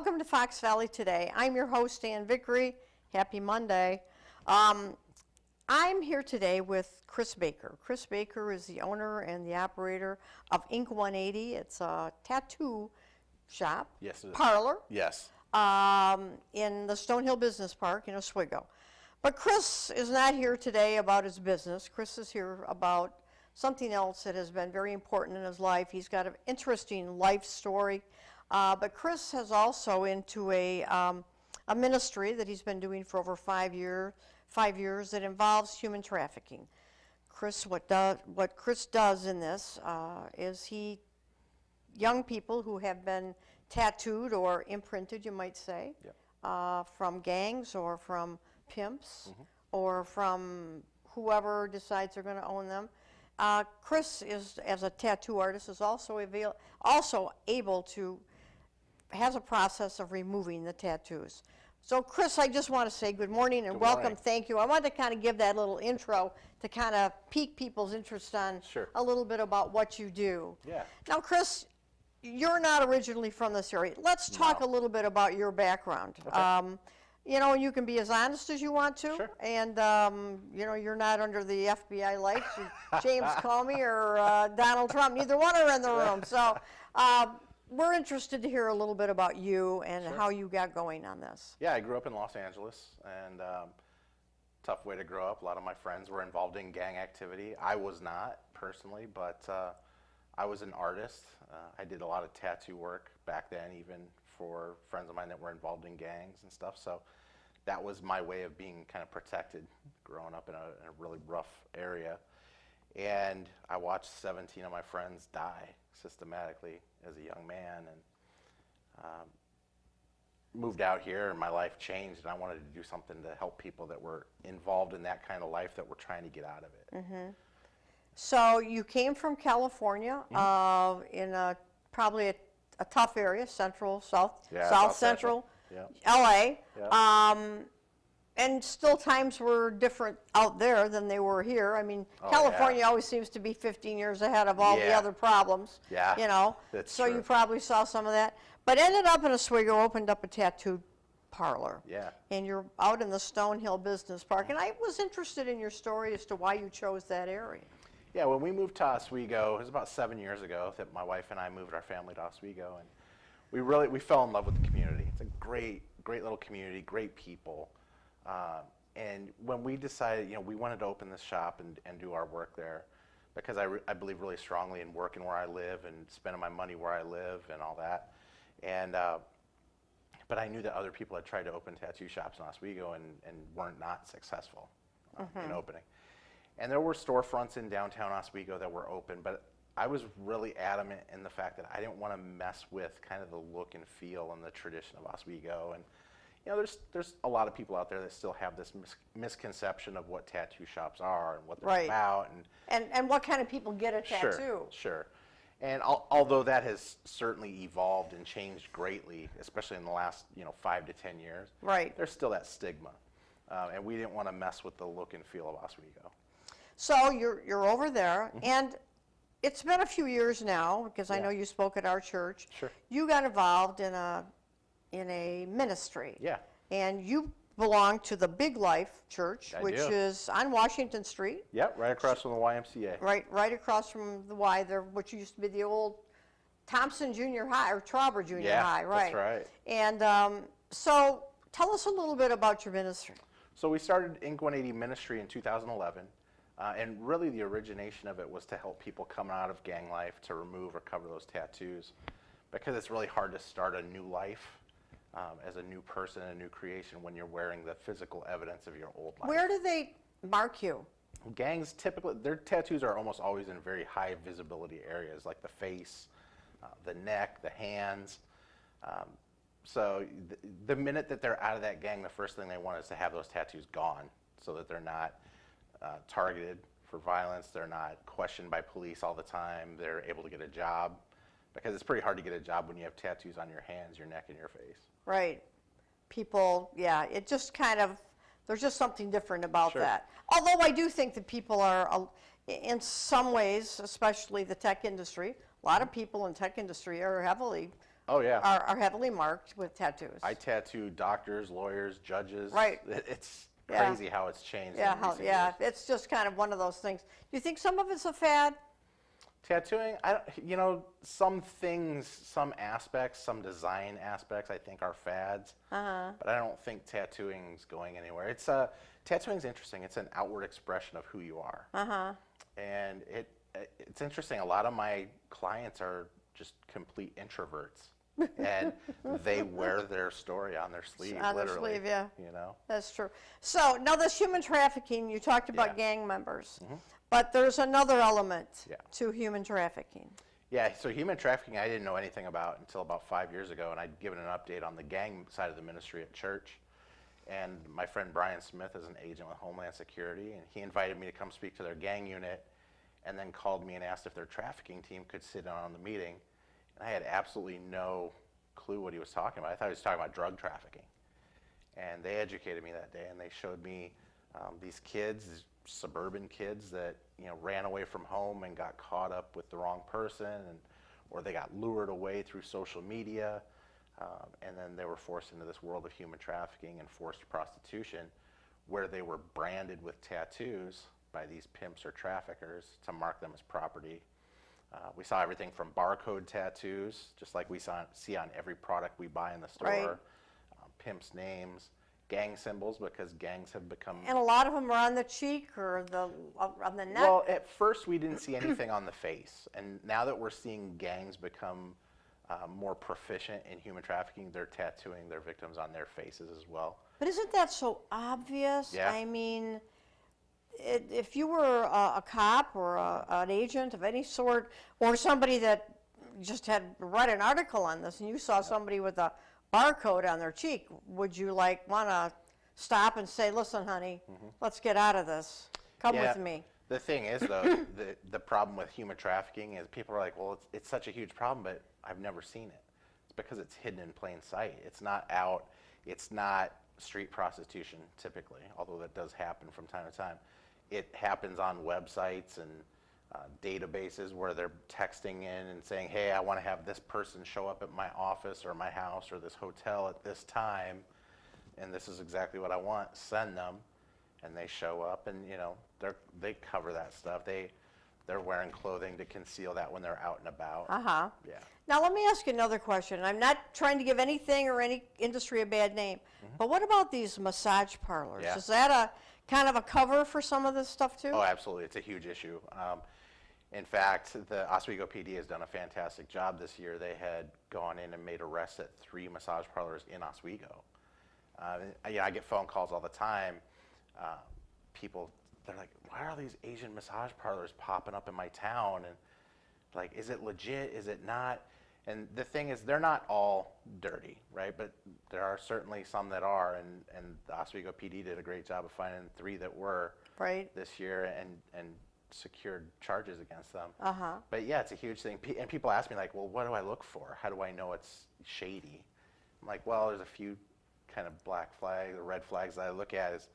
welcome to Fox Valley Today. I'm your host, Anne Vickery. Happy Monday. I'm here today with Chris Baker. Chris Baker is the owner and the operator of Ink 180. It's a tattoo shop, Yes, it is. parlor, Yes. in the Stonehill Business Park in Oswego. But Chris is not here today about his business. Chris is here about something else that has been very important in his life. He's got an interesting life story. But Chris has also into a ministry that he's been doing for over 5 years that involves human trafficking. Chris, what Chris does in this is young people who have been tattooed or imprinted, you might say, yep. From gangs or from pimps or from whoever decides they're going to own them. Chris is, as a tattoo artist, is also able to, has a process of removing the tattoos. So Chris, I just want to say good morning and good welcome, morning. Thank you. I wanted to kind of give that little intro to kind of pique people's interest on a little bit about what you do. Yeah. Now Chris, you're not originally from this area. Let's talk a little bit about your background. Okay. You know, you can be as honest as you want to, Sure. and you know, you're not under the FBI lights, James Comey or Donald Trump. Neither one are in the room. So we're interested to hear a little bit about you and how you got going on this. Yeah, I grew up in Los Angeles, and tough way to grow up. A lot of my friends were involved in gang activity. I was not personally, but I was an artist. I did a lot of tattoo work back then, even for friends of mine that were involved in gangs and stuff. So that was my way of being kind of protected growing up in a really rough area. And I watched 17 of my friends die systematically as a young man, and moved out here, and my life changed, and I wanted to do something to help people that were involved in that kind of life that were trying to get out of it. Mm-hmm. So you came from California in probably a tough area, central, south central, LA. Yeah. And still times were different out there than they were here. I mean, California always seems to be 15 years ahead of all the other problems. Yeah, you know. That's so true. You probably saw some of that. But ended up in Oswego, opened up a tattoo parlor. Yeah. And you're out in the Stonehill Business Park. And I was interested in your story as to why you chose that area. Yeah, when we moved to Oswego, it was about 7 years ago that my wife and I moved our family to Oswego, and we fell in love with the community. It's a great little community, great people. And when we decided, you know, we wanted to open this shop and do our work there, because I believe really strongly in working where I live and spending my money where I live and all that. And but I knew that other people had tried to open tattoo shops in Oswego and weren't not successful in opening. And there were storefronts in downtown Oswego that were open, but I was really adamant in the fact that I didn't want to mess with kind of the look and feel and the tradition of Oswego. And you know, there's a lot of people out there that still have this misconception of what tattoo shops are and what they're about, and what kind of people get a tattoo. Sure. And although that has certainly evolved and changed greatly, especially in the last 5 to 10 years, there's still that stigma, and we didn't want to mess with the look and feel of Oswego. So you're over there, and it's been a few years now, because I know you spoke at our church. Sure. You got involved in a ministry. Yeah. And you belong to the Big Life Church, which is on Washington Street. Yep, right across from the YMCA. Right across from the Y there, which used to be the old Thompson Junior High, or Trauber Junior High, right? That's right. And so tell us a little bit about your ministry. So we started Ink 180 Ministry in 2011. And really the origination of it was to help people come out of gang life, to remove or cover those tattoos, because it's really hard to start a new life as a new person, a new creation, when you're wearing the physical evidence of your old life. Where do they mark you? Gangs typically, their tattoos are almost always in very high visibility areas, like the face, the neck, the hands. So the minute that they're out of that gang, the first thing they want is to have those tattoos gone, so that they're not targeted for violence, they're not questioned by police all the time, they're able to get a job, because it's pretty hard to get a job when you have tattoos on your hands, your neck, and your face. Right. People, it just kind of, there's just something different about that. Although I do think that people are, in some ways, especially the tech industry, a lot of people in tech industry are heavily Oh, yeah. are heavily marked with tattoos. I tattoo doctors, lawyers, judges. Right. It's Yeah. crazy how it's changed Yeah, in recent yeah, years. it's just kind of one of those things. Do you think some of it's a fad? Tattooing, some things, some aspects, some design aspects I think are fads, but I don't think tattooing's going anywhere. Tattooing's interesting. It's an outward expression of who you are. And it's interesting. A lot of my clients are just complete introverts. And they wear their story on their sleeve, On their literally. sleeve, yeah. You know? That's true. So now this human trafficking, you talked about Yeah. gang members, but there's another element Yeah. to human trafficking. Yeah, so human trafficking I didn't know anything about until about 5 years ago, and I'd given an update on the gang side of the ministry at church. And my friend Brian Smith is an agent with Homeland Security, and he invited me to come speak to their gang unit, and then called me and asked if their trafficking team could sit in on the meeting. And I had absolutely no clue what he was talking about. I thought he was talking about drug trafficking. And they educated me that day, and they showed me these kids, these suburban kids that ran away from home and got caught up with the wrong person, or they got lured away through social media, and then they were forced into this world of human trafficking and forced prostitution, where they were branded with tattoos by these pimps or traffickers to mark them as property. We saw everything from barcode tattoos, just like we see on every product we buy in the store, Right. Pimps' names, gang symbols, because gangs have become... And a lot of them are on the cheek or on the neck. Well, at first we didn't see anything on the face, and now that we're seeing gangs become more proficient in human trafficking, they're tattooing their victims on their faces as well. But isn't that so obvious? Yeah. I mean, if you were a cop or an agent of any sort, or somebody that just had read an article on this, and you saw somebody with a barcode on their cheek, would you want to stop and say, listen, honey, let's get out of this. Come Yeah. with me. The thing is, though, the problem with human trafficking is people are like, well, it's such a huge problem, but I've never seen it. It's because it's hidden in plain sight. It's not out. It's not street prostitution, typically, although that does happen from time to time. It happens on websites and databases where they're texting in and saying, hey, I want to have this person show up at my office or my house or this hotel at this time, and this is exactly what I want. Send them. And they show up, and they cover that stuff. They're wearing clothing to conceal that when they're out and about. Yeah. Now let me ask you another question. I'm not trying to give anything or any industry a bad name, but what about these massage parlors? Yeah. Is that a kind of a cover for some of this stuff too? Oh, absolutely. It's a huge issue. In fact, the Oswego PD has done a fantastic job this year. They had gone in and made arrests at 3 massage parlors in Oswego. I get phone calls all the time. People, they're like, why are all these Asian massage parlors popping up in my town? And like, is it legit? Is it not? And the thing is, they're not all dirty, right? But there are certainly some that are, and the Oswego PD did a great job of finding 3 that were Right. this year and secured charges against them. Uh-huh. But yeah, it's a huge thing. And people ask me like, well, what do I look for? How do I know it's shady? I'm like, well, there's a few kind of black flags or red flags that I look at is,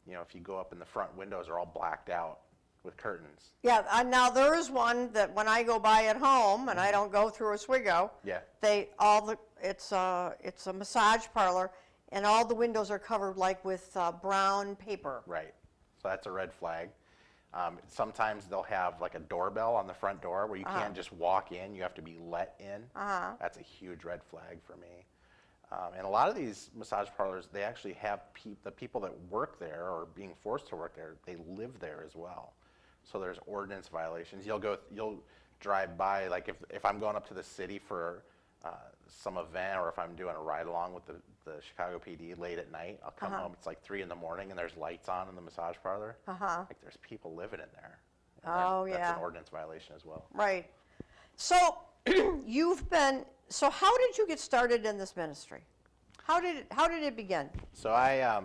if you go up and the front windows are all blacked out with curtains. Yeah, now there is one that when I go by at home, and I don't go through Oswego, Yeah. it's a massage parlor, and all the windows are covered like with brown paper. Right. So that's a red flag. Sometimes they'll have like a doorbell on the front door where you can't just walk in, you have to be let in. That's a huge red flag for me. And a lot of these massage parlors, they actually have the people that work there or being forced to work there, they live there as well. So there's ordinance violations. You'll drive by, like if I'm going up to the city for some event, or if I'm doing a ride along with the Chicago PD late at night, I'll come home, it's like 3 in the morning and there's lights on in the massage parlor. Like there's people living in there. And Oh, that's yeah. an ordinance violation as well. Right. So so how did you get started in this ministry? How did it begin? So I,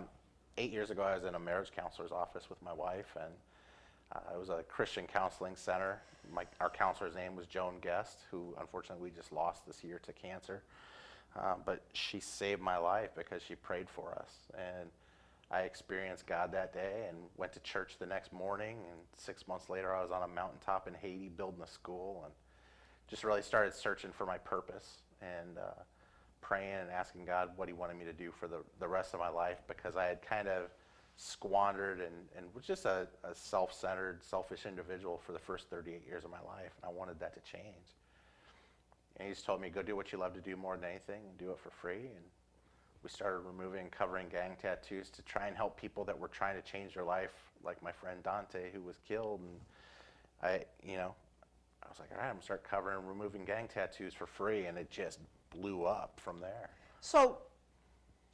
8 years ago, I was in a marriage counselor's office with my wife, and it was a Christian counseling center. Our counselor's name was Joan Guest, who unfortunately we just lost this year to cancer. But she saved my life because she prayed for us. And I experienced God that day and went to church the next morning. And 6 months later, I was on a mountaintop in Haiti building a school and just really started searching for my purpose. and praying and asking God what he wanted me to do for the rest of my life, because I had kind of squandered and was just a self-centered, selfish individual for the first 38 years of my life, and I wanted that to change. And he just told me, go do what you love to do more than anything, and do it for free. And we started removing and covering gang tattoos to try and help people that were trying to change their life, like my friend Dante, who was killed. And I was like, all right, I'm gonna start covering and removing gang tattoos for free, and it just blew up from there. So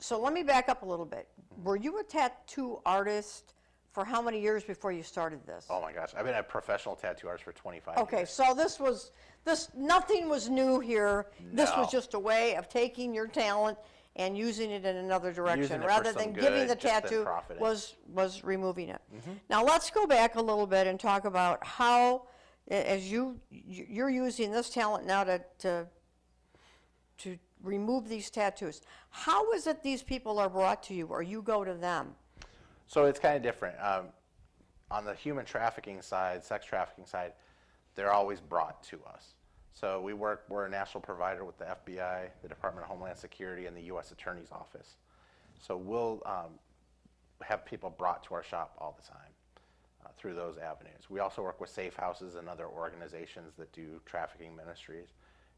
let me back up a little bit. Were you a tattoo artist for how many years before you started this? Oh my gosh, I've been a professional tattoo artist for 25 years. Okay, so nothing was new here. This was No. just a way of taking your talent and using it in another direction. Using it for Rather some than good, giving the just then tattoo, profiting. was removing it. Now let's go back a little bit and talk about how, as you're using this talent now to remove these tattoos. How is it these people are brought to you, or you go to them? So it's kind of different. On the human trafficking side, sex trafficking side, they're always brought to us. So we're a national provider with the FBI, the Department of Homeland Security, and the U.S. Attorney's Office. So we'll have people brought to our shop all the time through those avenues. We also work with safe houses and other organizations that do trafficking ministries,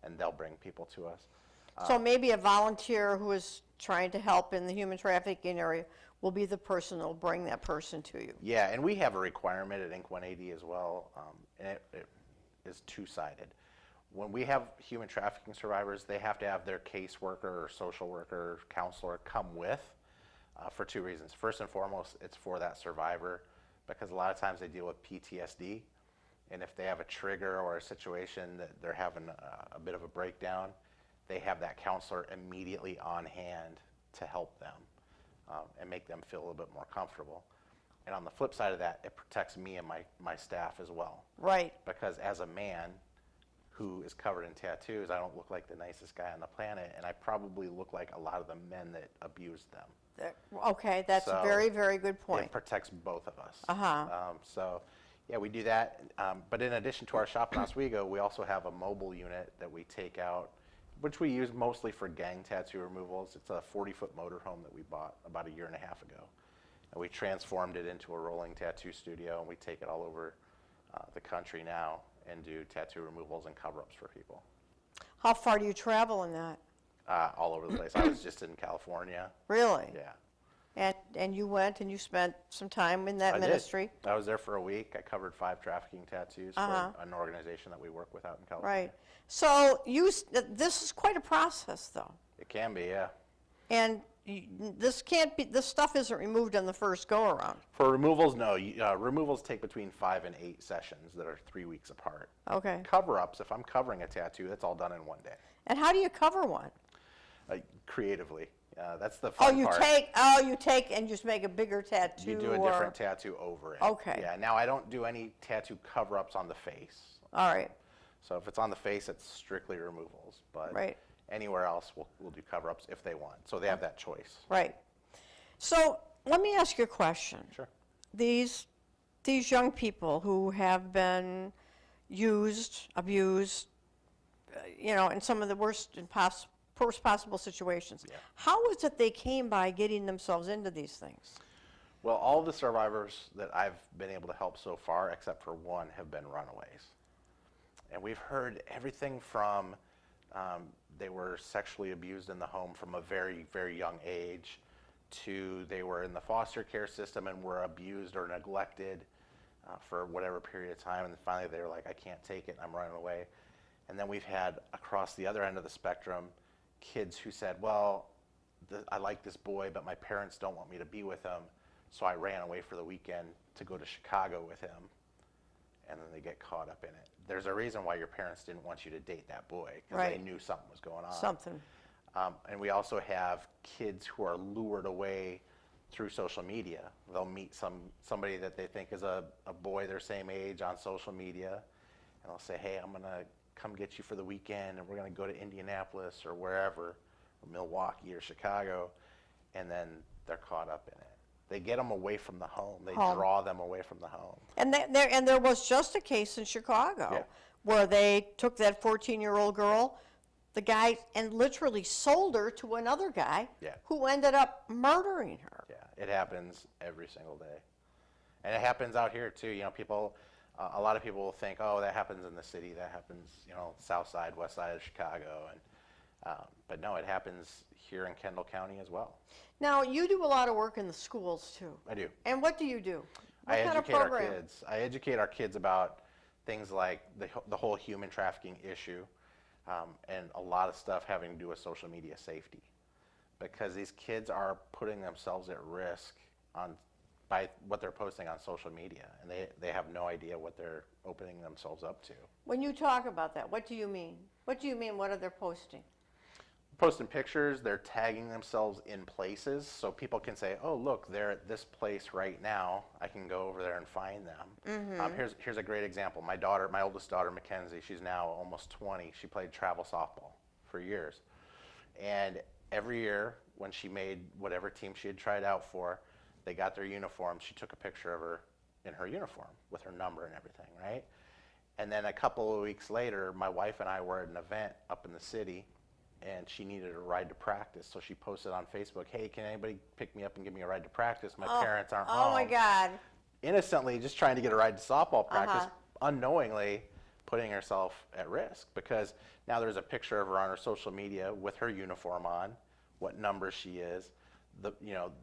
and they'll bring people to us. So maybe a volunteer who is trying to help in the human trafficking area will be the person that will bring that person to you. Yeah, and we have a requirement at Inc. 180 as well, and it is two-sided. When we have human trafficking survivors, they have to have their caseworker or social worker, counselor come with for two reasons. First and foremost, it's for that survivor, because a lot of times they deal with PTSD, and if they have a trigger or a situation that they're having a bit of a breakdown, they have that counselor immediately on hand to help them and make them feel a little bit more comfortable. And on the flip side of that, it protects me and my staff as well. Right. Because as a man who is covered in tattoos, I don't look like the nicest guy on the planet, and I probably look like a lot of the men that abused them. Okay, that's a So very, very good point. It protects both of us. Uh-huh. So, yeah, we do that. But in addition to our shop in Oswego, we also have a mobile unit that we take out, which we use mostly for gang tattoo removals. It's a 40-foot motorhome that we bought about a year and a half ago. And we transformed it into a rolling tattoo studio, and we take it all over the country now and do tattoo removals and cover-ups for people. How far do you travel in that? All over the place. I was just in California. Really? Yeah. And you went and you spent some time in that I ministry? did. I was there for a week. I covered 5 trafficking tattoos for an organization that we work with out in California. Right. So this is quite a process, though. It can be, yeah. And this stuff isn't removed on the first go-around. For removals, no. Removals take between 5 and 8 sessions that are 3 weeks apart. Okay. Cover-ups, if I'm covering a tattoo, that's all done in one day. And how do you cover one? Creatively. That's the fun part. You take and just make a bigger tattoo? You do a different tattoo over it. Okay. Yeah, now I don't do any tattoo cover-ups on the face. All right. So if it's on the face, it's strictly removals. But Right. anywhere else, we'll do cover-ups if they want. So they have that choice. Right. So let me ask you a question. Sure. These young people who have been used, abused, in some of the worst possible situations. Yeah. How is it they came by getting themselves into these things? Well, all the survivors that I've been able to help so far, except for one, have been runaways. And we've heard everything from they were sexually abused in the home from a very, very young age, to they were in the foster care system and were abused or neglected for whatever period of time, and finally they were like, I can't take it, and I'm running away. And then we've had, across the other end of the spectrum, kids who said, well, I like this boy, but my parents don't want me to be with him, so I ran away for the weekend to go to Chicago with him, and then they get caught up in it. There's a reason why your parents didn't want you to date that boy, because Right. they knew something was going on. Something. And we also have kids who are lured away through social media. They'll meet somebody that they think is a boy their same age on social media, and they'll say, hey, I'm going to come get you for the weekend, and we're going to go to Indianapolis or wherever, or Milwaukee or Chicago, and then they're caught up in it. They get them away from the home. They draw them away from the home. And there was just a case in Chicago Yeah. where they took that 14-year-old girl, the guy and literally sold her to another guy Yeah. who ended up murdering her. Yeah, it happens every single day. And it happens out here too. People, a lot of people will think, oh, that happens in the city. That happens, south side, west side of Chicago. But no, it happens here in Kendall County as well. Now, you do a lot of work in the schools too. I do. And what do you do? What I kind of educate our program? kids. I educate our kids about things like the whole human trafficking issue, and a lot of stuff having to do with social media safety, because these kids are putting themselves at risk by what they're posting on social media, and they have no idea what they're opening themselves up to. When you talk about that, what do you mean? What do you mean, what are they posting? Posting pictures, they're tagging themselves in places so people can say, oh, look, they're at this place right now. I can go over there and find them. Here's a great example. My oldest daughter, Mackenzie, she's now almost 20. She played travel softball for years. And every year when she made whatever team she had tried out for, they got their uniform. She took a picture of her in her uniform with her number and everything, right? And then a couple of weeks later, my wife and I were at an event up in the city, and she needed a ride to practice. So she posted on Facebook, hey, can anybody pick me up and give me a ride to practice? My parents aren't home. Oh my God. Innocently just trying to get a ride to softball practice, unknowingly putting herself at risk, because now there's a picture of her on her social media with her uniform on, what number she is.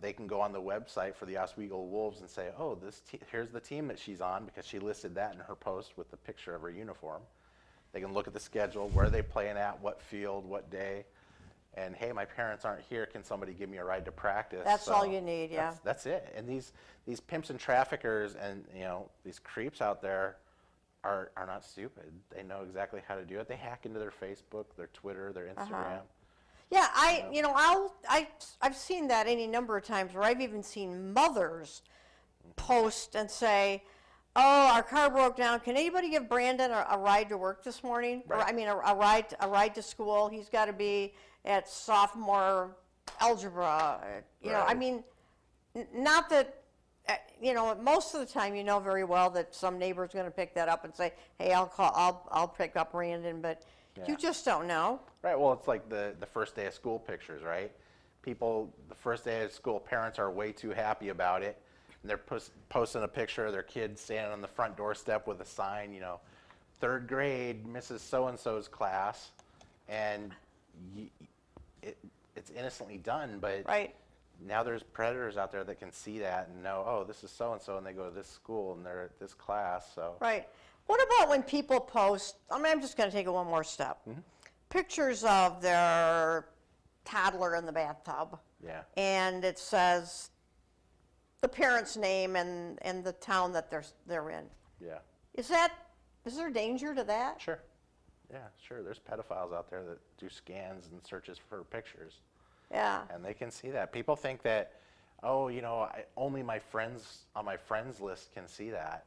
They can go on the website for the Oswego Wolves and say, oh, here's the team that she's on, because she listed that in her post with the picture of her uniform. They can look at the schedule, where they playing at, what field, what day, and hey, my parents aren't here. Can somebody give me a ride to practice? That's all you need, yeah. That's it. And these pimps and traffickers and these creeps out there are not stupid. They know exactly how to do it. They hack into their Facebook, their Twitter, their Instagram. Yeah, I've seen that any number of times, where I've even seen mothers post and say, oh, our car broke down. Can anybody give Brandon a ride to work this morning? Right. Or I mean, a ride to school. He's got to be at sophomore algebra. Right. I mean, not that, most of the time you know very well that some neighbor's going to pick that up and say, hey, I'll pick up Brandon, but you just don't know. Right. Well, it's like the first day of school pictures, right? People, the first day of school, parents are way too happy about it. And they're posting a picture of their kid standing on the front doorstep with a sign, third grade, Mrs. So-and-so's class. And it's innocently done, but Right. now there's predators out there that can see that and know, oh, this is so-and-so, and they go to this school, and they're at this class. So Right. What about when people post, I'm just going to take it one more step. Pictures of their toddler in the bathtub. Yeah. And it says the parent's name and the town that they're in. Yeah. Is there danger to that? Sure. Yeah, sure. There's pedophiles out there that do scans and searches for pictures. Yeah. And they can see that. People think that, only my friends on my friends list can see that.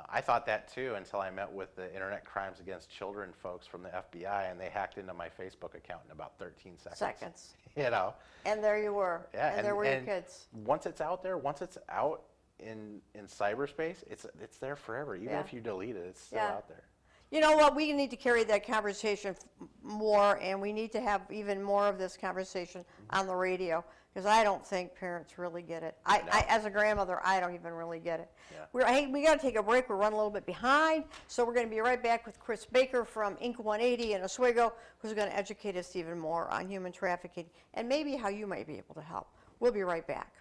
I thought that too until I met with the Internet Crimes Against Children folks from the FBI, and they hacked into my Facebook account in about 13 seconds. And there you were. Yeah, and there were your kids. Once it's out there, once it's out in cyberspace, it's there forever. Even if you delete it, it's still out there. You know what? We need to carry that conversation more, and we need to have even more of this conversation on the radio, because I don't think parents really get it. I, as a grandmother, I don't even really get it. Yeah. We got to take a break. We're running a little bit behind, so we're going to be right back with Chris Baker from Inc. 180 in Oswego, who's going to educate us even more on human trafficking and maybe how you might be able to help. We'll be right back.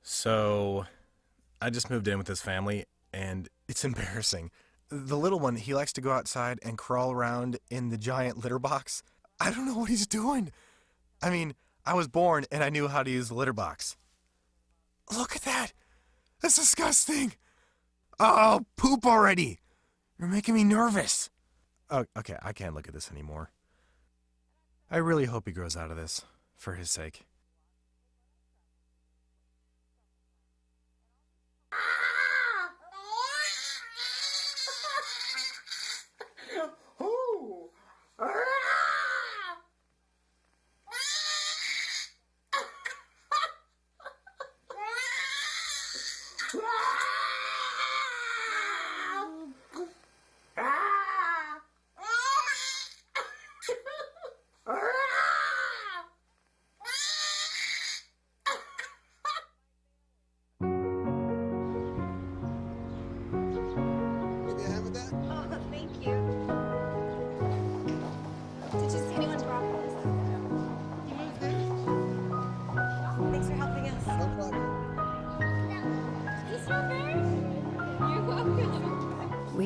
So, I just moved in with his family, and it's embarrassing. The little one, he likes to go outside and crawl around in the giant litter box. I don't know what he's doing. I mean, I was born and I knew how to use the litter box. Look at that. That's disgusting. Oh, poop already. You're making me nervous. Oh, okay, I can't look at this anymore. I really hope he grows out of this, for his sake.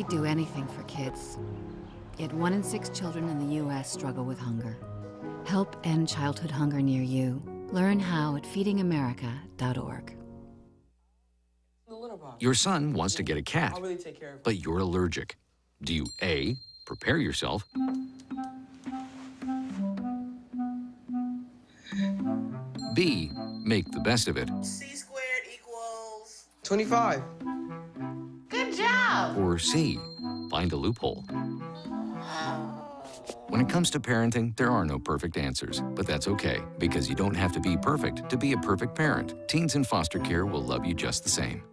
we'd do anything for kids. Yet 1 in 6 children in the U.S. struggle with hunger. Help end childhood hunger near you. Learn how at feedingamerica.org. Your son wants to get a cat, I'll really take care of it. but you're allergic. Do you A, prepare yourself, B, make the best of it, C squared equals 25. Good job. or C, find a loophole? When it comes to parenting, there are no perfect answers, but that's okay, because you don't have to be perfect to be a perfect parent. Teens in foster care will love you just the same.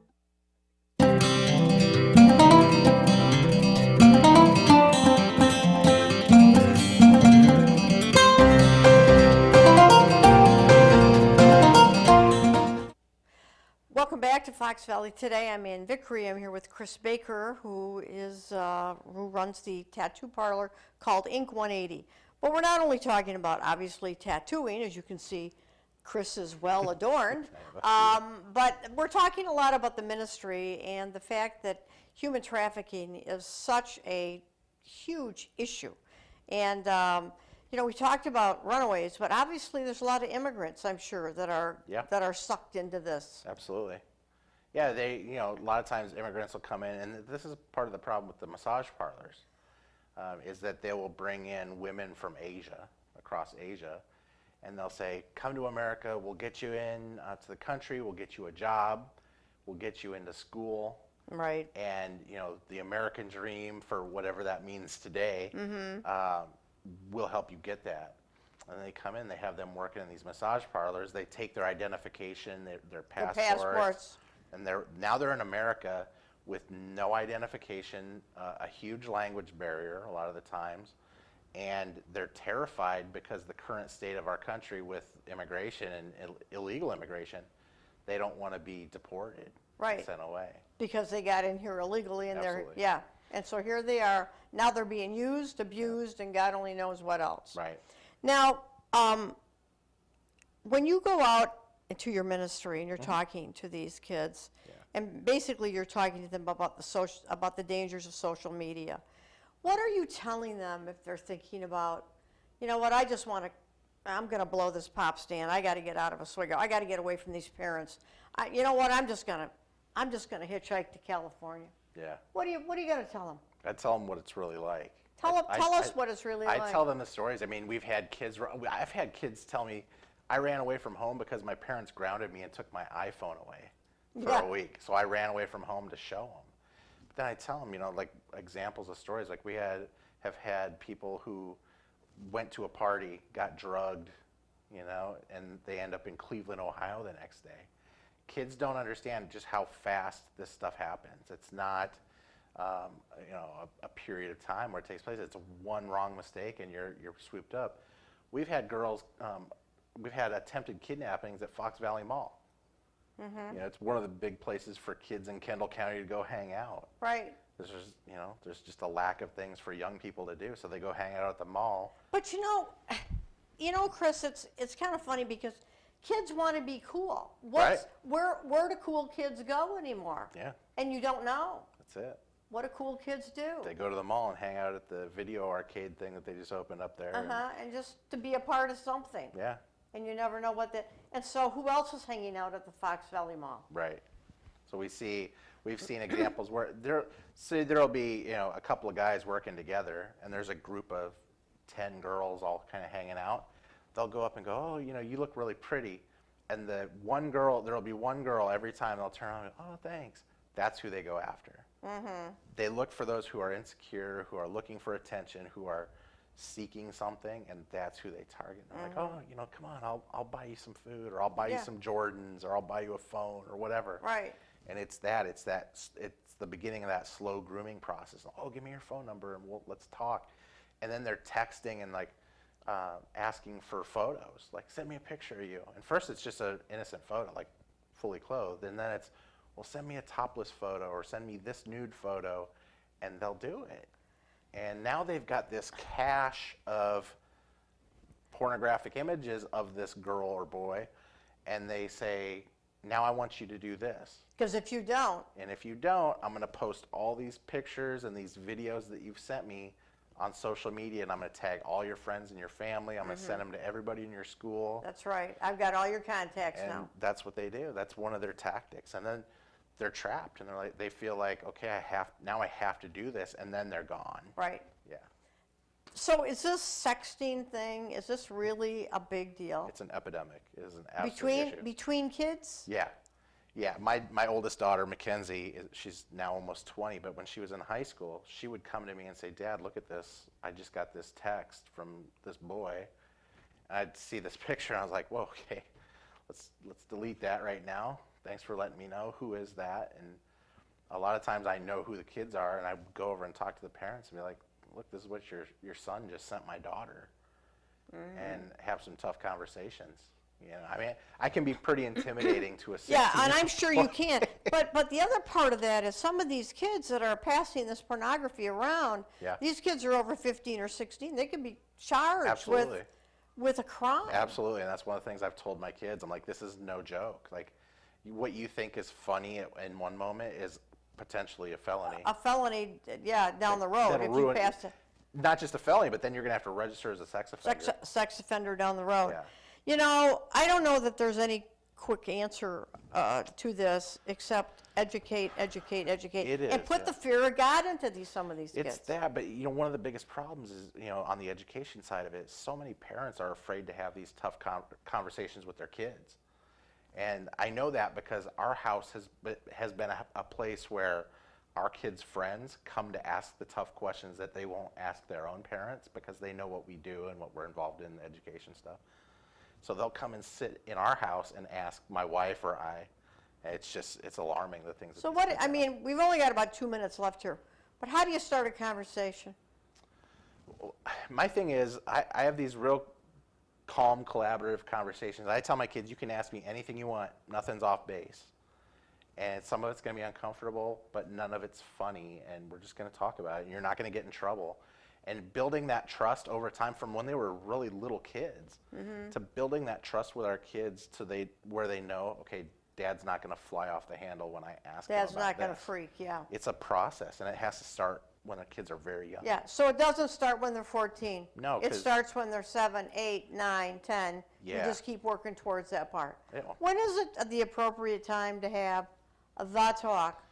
Welcome back to Fox Valley Today. I'm Anne Vickery. I'm here with Chris Baker, who runs the tattoo parlor called Ink 180. But we're not only talking about, obviously, tattooing. As you can see, Chris is well adorned. But we're talking a lot about the ministry and the fact that human trafficking is such a huge issue. And you know, we talked about runaways, but obviously there's a lot of immigrants, I'm sure, that are sucked into this. Absolutely. Yeah, a lot of times immigrants will come in, and this is part of the problem with the massage parlors, is that they will bring in women from Asia, across Asia, and they'll say, come to America, we'll get you in to the country, we'll get you a job, we'll get you into school. Right. And, the American dream, for whatever that means today, will help you get that. And they come in, they have them working in these massage parlors, they take their identification, their passports, and now they're in America with no identification, a huge language barrier a lot of the times, and they're terrified because the current state of our country with immigration and illegal immigration, they don't want to be deported, right, sent away. Because they got in here illegally, and Absolutely. and so here they are. Now they're being used, abused, and God only knows what else. Right. Now, when you go out into your ministry and you're talking to these kids, and basically you're talking to them about the dangers of social media, what are you telling them if they're thinking about, you know what, I'm going to blow this pop stand. I got to get out of Oswego. I got to get away from these parents. You know what, I'm just going to hitchhike to California. Yeah. What are you going to tell them? I tell them what it's really like. Tell us what it's really like. I tell them the stories. I mean, I've had kids tell me, I ran away from home because my parents grounded me and took my iPhone away for a week. So I ran away from home to show them. But then I tell them, like examples of stories. Like we have had people who went to a party, got drugged, and they end up in Cleveland, Ohio the next day. Kids don't understand just how fast this stuff happens. It's not, a period of time where it takes place. It's one wrong mistake and you're swooped up. We've had girls, we've had attempted kidnappings at Fox Valley Mall. Mm-hmm. It's one of the big places for kids in Kendall County to go hang out. Right. There's just a lack of things for young people to do, so they go hang out at the mall. But Chris, it's kind of funny because kids want to be cool. Where do cool kids go anymore? Yeah. And you don't know. That's it. What do cool kids do? They go to the mall and hang out at the video arcade thing that they just opened up there. And just to be a part of something. Yeah. And you never know and so who else is hanging out at the Fox Valley Mall? Right. So we've seen examples where there'll be, a couple of guys working together and there's a group of 10 girls all kind of hanging out. They'll go up and go, oh, you look really pretty. And there'll be one girl every time they'll turn around and go, oh, thanks. That's who they go after. Mm-hmm. They look for those who are insecure, who are looking for attention, who are seeking something, and that's who they target. They're like, oh, come on, I'll buy you some food, or I'll buy you some Jordans, or I'll buy you a phone, or whatever. Right. And it's the beginning of that slow grooming process. Oh, give me your phone number and let's talk. And then they're texting and asking for photos, like send me a picture of you. And first it's just an innocent photo, like fully clothed, and then it's, well, send me a topless photo or send me this nude photo, and they'll do it. And now they've got this cache of pornographic images of this girl or boy, and they say, now I want you to do this. Because if you don't, And if you don't, I'm going to post all these pictures and these videos that you've sent me on social media, and I'm going to tag all your friends and your family. I'm going to send them to everybody in your school. that's right. I've got all your contacts And now. that's what they do. That's one of their tactics. And then they're trapped, and they feel like, okay, I have to do this, and then they're gone. Right. Yeah. So is this sexting thing, is this really a big deal? It's an epidemic. It is an absolute issue. Between kids? Yeah. Yeah, my oldest daughter, Mackenzie, she's now almost 20, but when she was in high school, she would come to me and say, Dad, look at this. I just got this text from this boy. And I'd see this picture, and I was like, whoa, okay, let's delete that right now. Thanks for letting me know. Who is that? And a lot of times I know who the kids are, and I would go over and talk to the parents and be like, look, this is what your son just sent my daughter, and have some tough conversations. You know, I mean, I can be pretty intimidating to a 16 Yeah, and I'm sure you can. But the other part of that is some of these kids that are passing this pornography around, Yeah. these kids are over 15 or 16. They can be charged Absolutely. with a crime. Absolutely, and that's one of the things I've told my kids. I'm like, this is no joke. Like, what you think is funny in one moment is potentially a felony. A felony, yeah, down the road That'll if you ruin- pass a Not just a felony, but then you're going to have to register as a sex offender. sex offender down the road. Yeah. You know, I don't know that there's any quick answer to this except educate, educate, educate. It And is, put yeah. the fear of God into some of these It's kids. that, but you know, one of the biggest problems is, you know, on the education side of it, so many parents are afraid to have these tough conversations with their kids. And I know that because our house has been a place where our kids' friends come to ask the tough questions that they won't ask their own parents because they know what we do and what we're involved in, the education stuff. So they'll come and sit in our house and ask my wife or I. It's alarming, the things that So these what, kids I are. mean, we've only got about 2 minutes left here, but how do you start a conversation? My thing is, I have these real calm, collaborative conversations. I tell my kids, you can ask me anything you want. Nothing's off base. And some of it's going to be uncomfortable, but none of it's funny, and we're just going to talk about it, and you're not going to get in trouble. And building that trust over time from when they were really little kids to building that trust with our kids to where they know, okay, Dad's not going to fly off the handle when I ask him Dad's about not going to this. freak, yeah. It's a process, and it has to start when the kids are very young. Yeah, so it doesn't start when they're 14. No, It 'cause- starts when they're 7, 8, 9, 10. You Yeah. just keep working towards that part. Yeah. When is it the appropriate time to have the talk?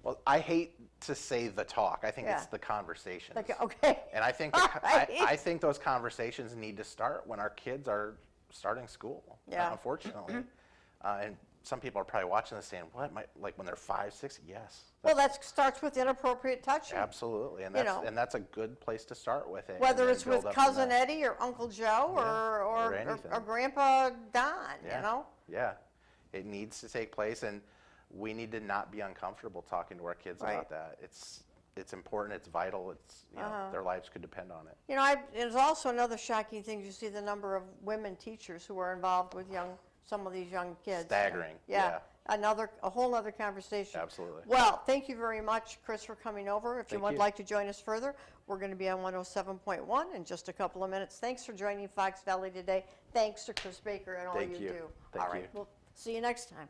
Well, I hate to say the talk. I think Yeah. it's the conversations. Like, okay. And I think Right. I think those conversations need to start when our kids are starting school. Yeah. Unfortunately, and some people are probably watching this saying, "What? Like when they're 5, 6?" Yes. Well, that starts with inappropriate touching. Absolutely, and You that's know. that's a good place to start with it. and Whether then it's with build up from Cousin there. Eddie or Uncle Joe or anything. or Grandpa Don, Yeah. you know? Yeah, it needs to take place, and we need to not be uncomfortable talking to our kids Right. about that. It's important. It's vital. It's their lives could depend on it. You know, there's also another shocking thing. You see the number of women teachers who are involved with some of these young kids. Staggering, Yeah. yeah. A whole other conversation. Absolutely. Well, thank you very much, Chris, for coming over. If you Thank would you. like to join us further, we're going to be on 107.1 in just a couple of minutes. Thanks for joining Fox Valley today. Thanks to Chris Baker and all Thank you you. do. Thank All right, you. we'll see you next time.